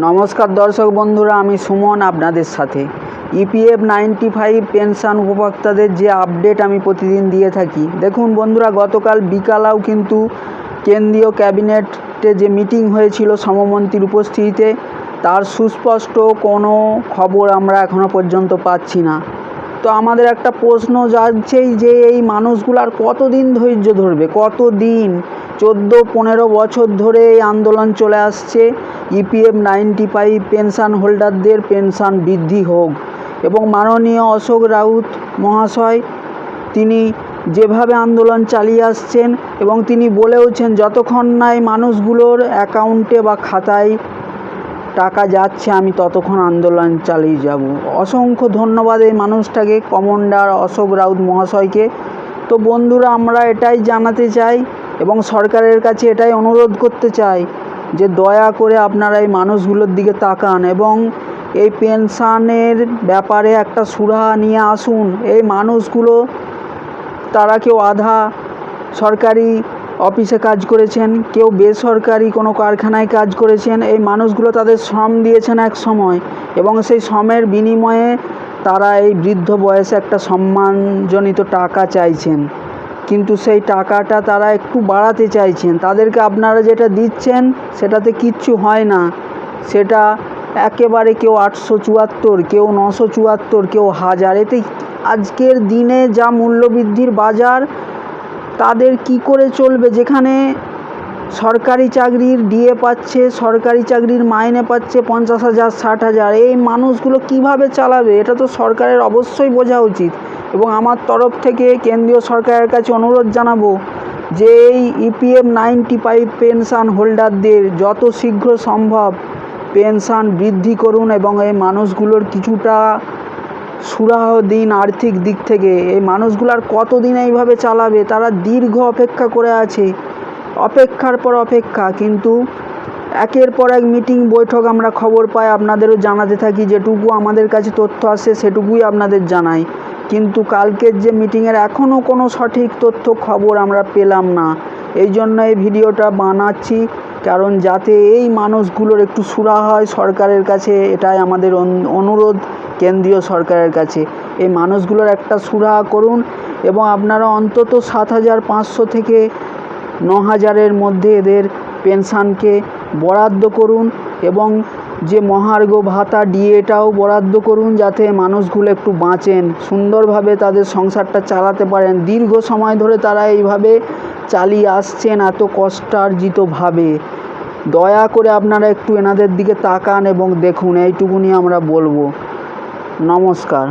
নমস্কার দর্শক বন্ধুরা, আমি সুমন আপনাদের সাথে। ইপিএফ 95 পেনশন উপভোক্তাদের যে আপডেট আমি প্রতিদিন দিয়ে থাকি। দেখুন বন্ধুরা, গতকাল বিকালেও কিন্তু কেন্দ্রীয় ক্যাবিনেটে যে মিটিং হয়েছিল সমমন্ত্রীর উপস্থিতিতে, তার সুস্পষ্ট কোনো খবর আমরা এখনও পর্যন্ত পাচ্ছি না। তো আমাদের একটা প্রশ্ন জাগছেই যে এই মানুষগুলো আর কতদিন ধৈর্য ধরবে, কতদিন? 14-15 বছর ধরে এই আন্দোলন চলে আসছে। ইপিএফ 95 পেনশন হোল্ডারদের পেনশন বৃদ্ধি হোক। এবং মাননীয় অশোক রাউত মহাশয় তিনি যেভাবে আন্দোলন চালিয়ে আসছেন এবং তিনি বলেওছেন যতক্ষণ না এই মানুষগুলোর অ্যাকাউন্টে বা খাতায় টাকা যাচ্ছে আমি ততক্ষণ আন্দোলন চালিয়ে যাব। অসংখ্য ধন্যবাদ এই মানুষটাকে, কমান্ডার অশোক রাউত মহাশয়কে। তো বন্ধুরা, আমরা এটাই জানাতে চাই এবং সরকারের কাছে এটাই অনুরোধ করতে চাই যে দয়া করে আপনারা এই মানুষগুলোর দিকে তাকান এবং এই পেনশনের ব্যাপারে একটা সুরাহা নিয়ে আসুন। এই মানুষগুলো তারা কেউ আধা সরকারি অফিসে কাজ করেছেন, কেউ বেসরকারি কোনো কারখানায় কাজ করেছেন। এই মানুষগুলো তাদের শ্রম দিয়েছেন এক সময় এবং সেই শ্রমের বিনিময়ে তারা এই বৃদ্ধ বয়সে একটা সম্মানজনিত টাকা চাইছেন, কিন্তু সেই টাকাটা তারা একটু বাড়াতে চাইছেন। তাদেরকে আপনারা যেটা দিচ্ছেন সেটাতে কিচ্ছু হয় না, সেটা একেবারে কেউ 874, কেউ 974, কেউ 1000। এতে আজকের দিনে যা মূল্যবৃদ্ধির বাজার, তাদের কি করে চলবে? যেখানে সরকারি চাকরির ডিএ পাচ্ছে, সরকারি চাকরির মাইনে পাচ্ছে 50,000, 60,000, এই মানুষগুলো কিভাবে চালাবে? এটা তো সরকারের অবশ্যই বোঝা উচিত। এবং আমার তরফ থেকে কেন্দ্রীয় সরকারের কাছে অনুরোধ জানাবো যে এই ইপিএফ 95 পেনশন হোল্ডারদের যত শীঘ্র সম্ভব পেনশন বৃদ্ধি করুন এবং এই মানুষগুলোর কিছুটা সুরাহা দিন আর্থিক দিক থেকে। এই মানুষগুলো আর কতদিন এইভাবে চালাবে? তারা দীর্ঘ অপেক্ষা করে আছে, অপেক্ষার পর অপেক্ষা, কিন্তু একের পর এক মিটিং বৈঠক আমরা খবর পাই, আপনাদেরও জানাতে থাকি। যেটুকু আমাদের কাছে তথ্য আসে সেটুকুই আপনাদের জানাই, কিন্তু কালকের যে মিটিংয়ের এখনও কোনো সঠিক তথ্য খবর আমরা পেলাম না। এই জন্য এই ভিডিওটা বানাচ্ছি, কারণ যাতে এই মানুষগুলোর একটু সুরাহা হয় সরকারের কাছে, এটাই আমাদের অনুরোধ কেন্দ্রীয় সরকারের কাছে। এই মানুষগুলোর একটা সুরাহা করুন এবং আপনারা অন্তত 7,500 থেকে 9,000-এর মধ্যে এদের পেনশনকে বরাদ্দ করুন এবং যে মহার্ঘ ভাতা ডিএটাও বরাদ্দ করুন, যাতে মানুষগুলো একটু বাঁচেন, সুন্দরভাবে তাদের সংসারটা চালাতে পারেন। দীর্ঘ সময় ধরে তারা এইভাবে চালিয়ে আসছেন এত কষ্টার্জিতভাবে। দয়া করে আপনারা একটু এনাদের দিকে তাকান এবং দেখুন, এইটুকুনি আমরা বলবো। নমস্কার।